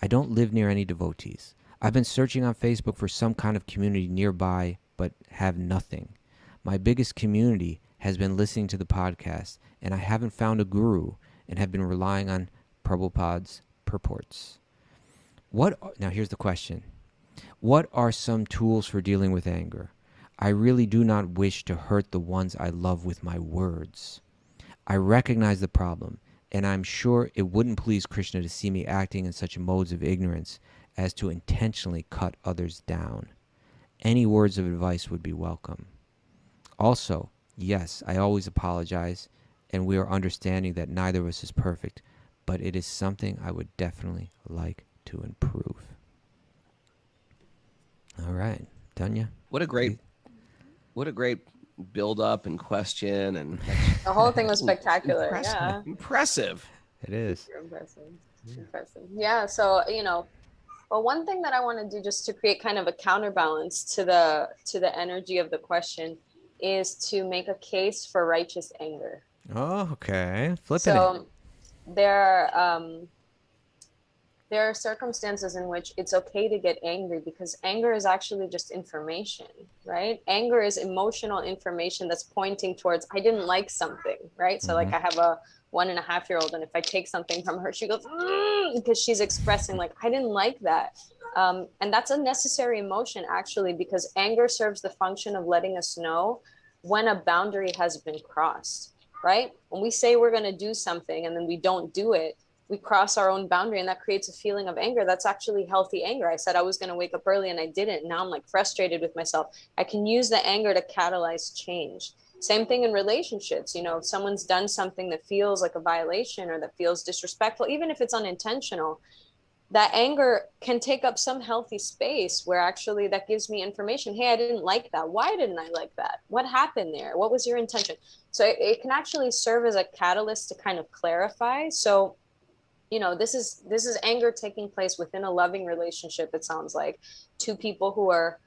I don't live near any devotees. I've been searching on Facebook for some kind of community nearby, but have nothing. My biggest community has been listening to the podcast, and I haven't found a guru and have been relying on Prabhupada's purports. Now here's the question. What are some tools for dealing with anger? I really do not wish to hurt the ones I love with my words. I recognize the problem, and I'm sure it wouldn't please Krishna to see me acting in such modes of ignorance as to intentionally cut others down. Any words of advice would be welcome. Also, yes, I always apologize, and we are understanding that neither of us is perfect, but it is something I would definitely like to improve. All right, Tanya. What a great build up and question, and The whole thing was spectacular. impressive. Yeah. Impressive. It is. Impressive. Yeah. So, but one thing that I want to do just to create kind of a counterbalance to the energy of the question is to make a case for righteous anger. Oh, okay. Flipping So there are circumstances in which it's okay to get angry because anger is actually just information, right? Anger is emotional information that's pointing towards, I didn't like something, right? So like I have a 1.5-year-old, and if I take something from her, she goes, because she's expressing like, I didn't like that. And that's a necessary emotion actually, because anger serves the function of letting us know when a boundary has been crossed, right? When we say we're going to do something and then we don't do it, we cross our own boundary, and that creates a feeling of anger. That's actually healthy anger. I said I was going to wake up early and I didn't. Now I'm like frustrated with myself. I can use the anger to catalyze change. Same thing in relationships. If someone's done something that feels like a violation or that feels disrespectful, even if it's unintentional, that anger can take up some healthy space where actually that gives me information. Hey, I didn't like that. Why didn't I like that? What happened there? What was your intention? So it can actually serve as a catalyst to kind of clarify. So this is anger taking place within a loving relationship. It sounds like two people who are,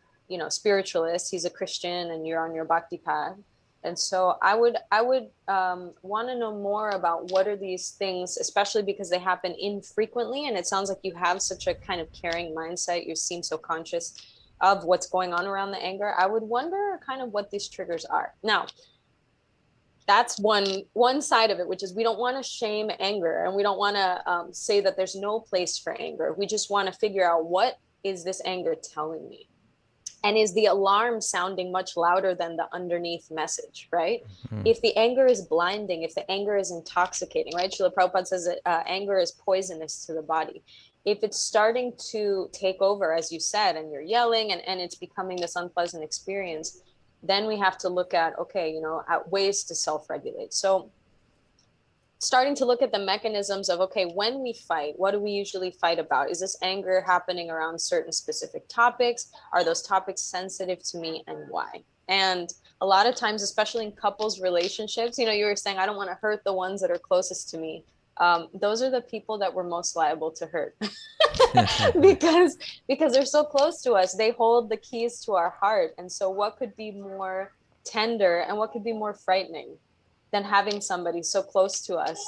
spiritualists. He's a Christian and you're on your bhakti path. And so I would want to know more about what are these things, especially because they happen infrequently. And it sounds like you have such a kind of caring mindset. You seem so conscious of what's going on around the anger. I would wonder kind of what these triggers are. Now, that's one side of it, which is we don't want to shame anger, and we don't want to say that there's no place for anger. We just want to figure out, what is this anger telling me? And is the alarm sounding much louder than the underneath message, right? Mhm. If the anger is blinding, if the anger is intoxicating, right? Srila Prabhupada says that anger is poisonous to the body. If it's starting to take over, as you said, and you're yelling and it's becoming this unpleasant experience, then we have to look at, okay, you know, at ways to self-regulate. So starting to look at the mechanisms of, okay, when we fight, what do we usually fight about? Is this anger happening around certain specific topics? Are those topics sensitive to me, and why? And a lot of times, especially in couples relationships, you know, you were saying, I don't want to hurt the ones that are closest to me. Those are the people that we're most liable to hurt because they're so close to us. They hold the keys to our heart. And so what could be more tender and what could be more frightening than having somebody so close to us,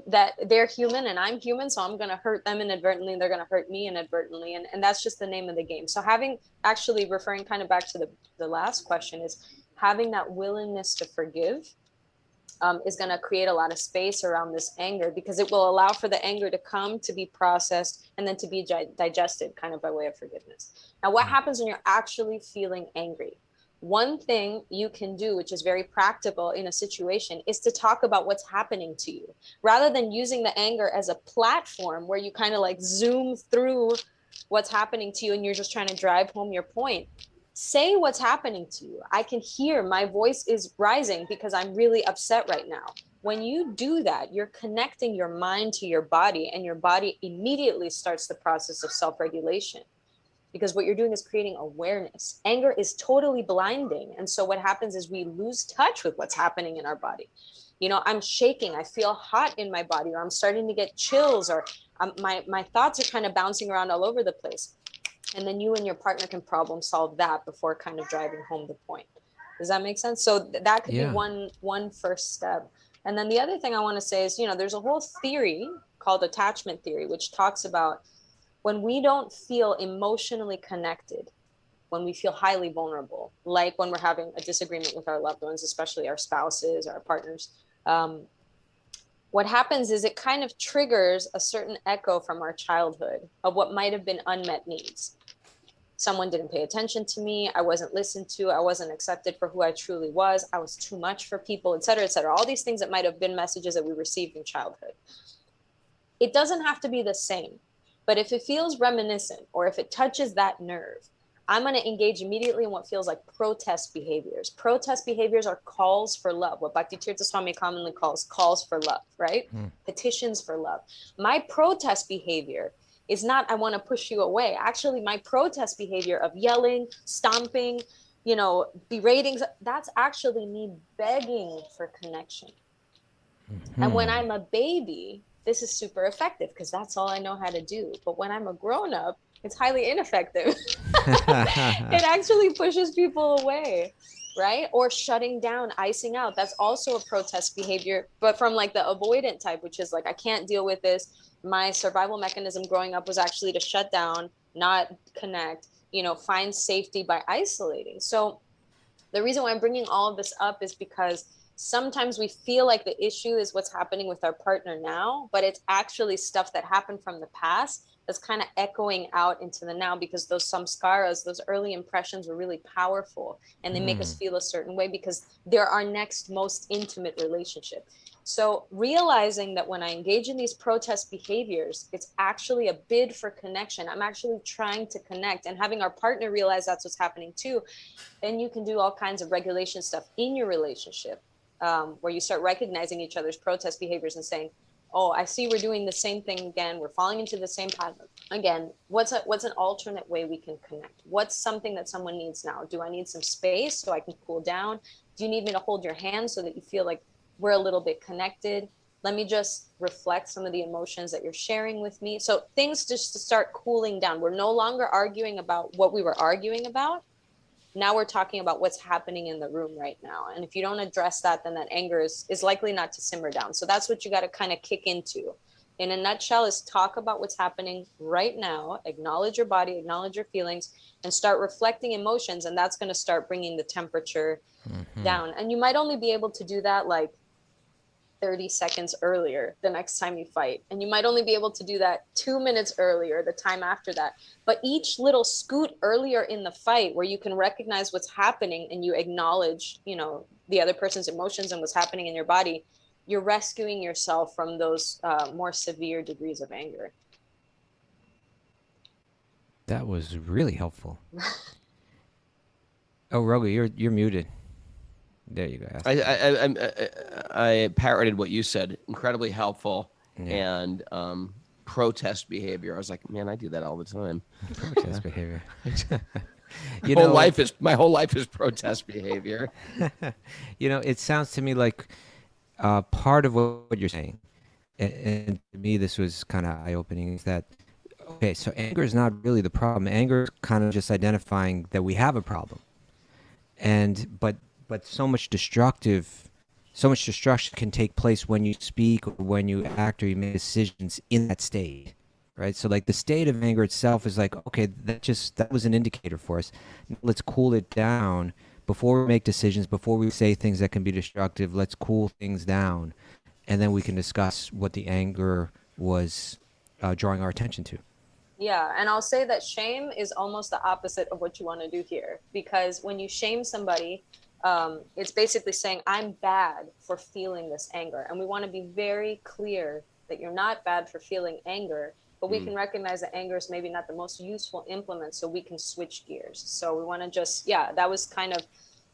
that they're human and I'm human, so I'm going to hurt them inadvertently and they're going to hurt me inadvertently. And that's just the name of the game. So having, actually referring kind of back to the last question, is having that willingness to forgive is going to create a lot of space around this anger, because it will allow for the anger to come, to be processed, and then to be digested kind of by way of forgiveness. Now, what happens when you're actually feeling angry? One thing you can do, which is very practical in a situation, is to talk about what's happening to you, rather than using the anger as a platform where you kind of like zoom through what's happening to you and you're just trying to drive home your point. Say what's happening to you. I can hear my voice is rising because I'm really upset right now. When you do that, you're connecting your mind to your body, and your body immediately starts the process of self-regulation. Because what you're doing is creating awareness. Anger is totally blinding. And so what happens is we lose touch with what's happening in our body. You know, I'm shaking, I feel hot in my body, or I'm starting to get chills, or my thoughts are kind of bouncing around all over the place. And then you and your partner can problem solve that before kind of driving home the point. Does that make sense? So that could be one first step. And then the other thing I want to say is, you know, there's a whole theory called attachment theory, which talks about when we don't feel emotionally connected, when we feel highly vulnerable, like when we're having a disagreement with our loved ones, especially our spouses, our partners, what happens is it kind of triggers a certain echo from our childhood of what might have been unmet needs. Someone didn't pay attention to me. I wasn't listened to. I wasn't accepted for who I truly was. I was too much for people, et cetera, et cetera. All these things that might have been messages that we received in childhood. It doesn't have to be the same. But if it feels reminiscent, or if it touches that nerve, I'm going to engage immediately in what feels like protest behaviors. Protest behaviors are calls for love, what Bhakti Tirtha Swami commonly calls calls for love, right? Petitions for love. My protest behavior is not, I want to push you away. Actually, my protest behavior of yelling, stomping, you know, berating, that's actually me begging for connection. And when I'm a baby, this is super effective because that's all I know how to do. But when I'm a grown-up, it's highly ineffective. It actually pushes people away, right? Or shutting down, icing out. That's also a protest behavior, but from like the avoidant type, which is like, I can't deal with this. My survival mechanism growing up was actually to shut down, not connect, you know, find safety by isolating. So the reason why I'm bringing all of this up is because sometimes we feel like the issue is what's happening with our partner now, but it's actually stuff that happened from the past that's kind of echoing out into the now, because those samskaras, those early impressions were really powerful, and they make us feel a certain way because they're our next most intimate relationship. So realizing that when I engage in these protest behaviors, it's actually a bid for connection. I'm actually trying to connect, and having our partner realize that's what's happening too. Then you can do all kinds of regulation stuff in your relationship, where you start recognizing each other's protest behaviors and saying, oh, I see we're doing the same thing again. We're falling into the same pattern again. What's an alternate way we can connect? What's something that someone needs now? Do I need some space so I can cool down? Do you need me to hold your hand so that you feel like we're a little bit connected? Let me just reflect some of the emotions that you're sharing with me. So things just to start cooling down. We're no longer arguing about what we were arguing about. Now we're talking about what's happening in the room right now. And if you don't address that, then that anger is likely not to simmer down. So that's what you got to kind of kick into. In a nutshell, is talk about what's happening right now, acknowledge your body, acknowledge your feelings, and start reflecting emotions. And that's going to start bringing the temperature down. And you might only be able to do that like 30 seconds earlier the next time you fight. And you might only be able to do that 2 minutes earlier the time after that. But each little scoot earlier in the fight where you can recognize what's happening and you acknowledge, you know, the other person's emotions and what's happening in your body, you're rescuing yourself from those more severe degrees of anger. That was really helpful. Oh, Rogu, you're muted. There you go. I parroted what you said. Incredibly helpful. Yeah. And protest behavior. I was like, man, I do that all the time. Protest behavior. My whole life is protest behavior. You know, it sounds to me like part of what you're saying, and to me this was kind of eye-opening, is that, okay, so anger is not really the problem. Anger is kind of just identifying that we have a problem. But so much destruction can take place when you speak or when you act or you make decisions in that state, right? So like the state of anger itself is like, okay, that was an indicator for us. Let's cool it down before we make decisions, before we say things that can be destructive. Let's cool things down, and then we can discuss what the anger was drawing our attention to. Yeah, and I'll say that shame is almost the opposite of what you want to do here, because when you shame somebody, it's basically saying, I'm bad for feeling this anger. And we want to be very clear that you're not bad for feeling anger, but we can recognize that anger is maybe not the most useful implement, so we can switch gears. So we want to just, that was kind of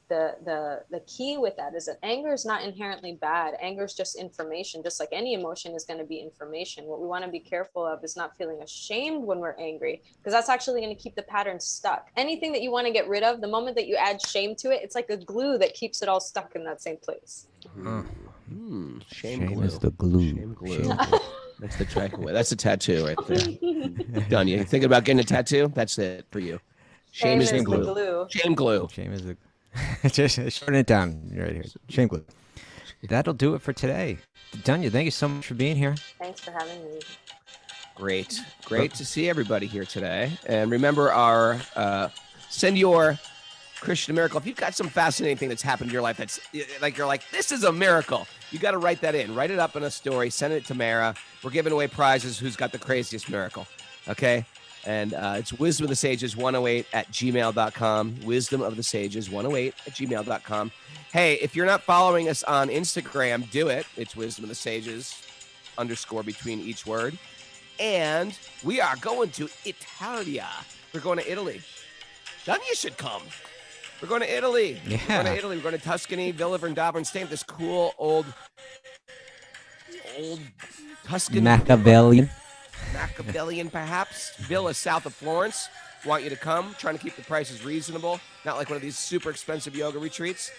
the key with that, is that anger is not inherently bad. Anger is just information, just like any emotion is going to be information. What we want to be careful of is not feeling ashamed when we're angry, because that's actually going to keep the pattern stuck. Anything that you want to get rid of, the moment that you add shame to it, it's like a glue that keeps it all stuck in that same place. Shame glue. is the glue. Shame glue. That's the track away. That's a tattoo right there. Done. You thinking about getting a tattoo? That's it for you. Shame is the glue. Shame glue. Shame is the just shorten it down right here. Shame glue. That'll do it for today. Dunya, thank you so much for being here. Thanks for having me. Great to see everybody here today. And remember our send your Christian miracle. If you've got some fascinating thing that's happened in your life that's like, you're like, this is a miracle, you got to write that in. Write it up in a story. Send it to Mara. We're giving away prizes. Who's got the craziest miracle? Okay. And it's wisdomofthesages108@gmail.com. Wisdomofthesages108@gmail.com. Hey, if you're not following us on Instagram, do it. It's wisdomofthesages _ between each word. And we are going to Italia. We're going to Italy. Dunya should come. We're going to Italy. Yeah. We're going to Italy. We're going to Tuscany, Villa Vrindava, and stay at this cool old Tuscan Machiavellian, perhaps, villa south of Florence. Want you to come. Trying to keep the prices reasonable. Not like one of these super expensive yoga retreats.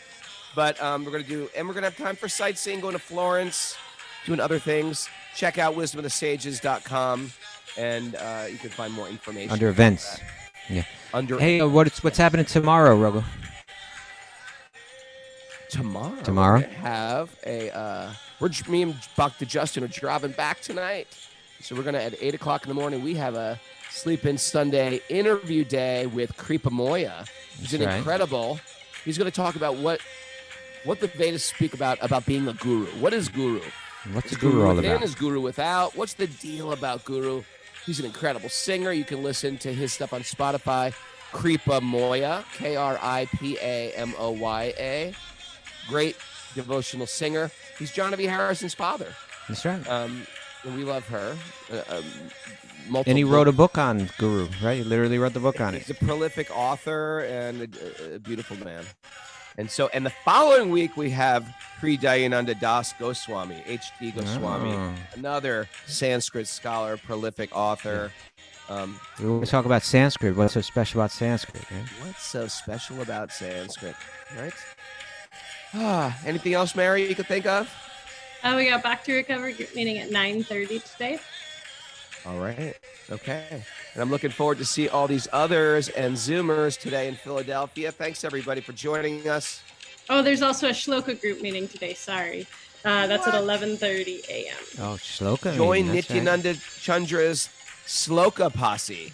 But we're going to have time for sightseeing, going to Florence, doing other things. Check out wisdomofthesages.com, and you can find more information Under events. Yeah. Hey, what's happening tomorrow, Rogo? Tomorrow? We have me and Dr. Justin are driving back tonight. So we're going to, at 8 o'clock in the morning, we have a Sleep In Sunday interview day with Kripa Moya. He's incredible. He's going to talk about what the Vedas speak about being a guru. What is guru? What's a guru all about? Is guru without? What's the deal about guru? He's an incredible singer. You can listen to his stuff on Spotify. Kripa Moya, Kripamoya. Great devotional singer. He's John V. Harrison's father. That's right. And we love her. And he wrote a book on Guru, right? He literally wrote the book on it. He's a prolific author and a beautiful man. And the following week, we have Sri Dayananda Das Goswami, H.D. Goswami, another Sanskrit scholar, prolific author. We want to talk about Sanskrit. What's so special about Sanskrit? Right? What's so special about Sanskrit, right? Anything else, Mary, you could think of? We got Back to Recover group meeting at 9:30 today. All right. Okay. And I'm looking forward to see all these others and Zoomers today in Philadelphia. Thanks, everybody, for joining us. Oh, there's also a Shloka group meeting today. Sorry. That's at 11:30 a.m. Oh, Shloka. Join Nityananda Chandra's Sloka posse.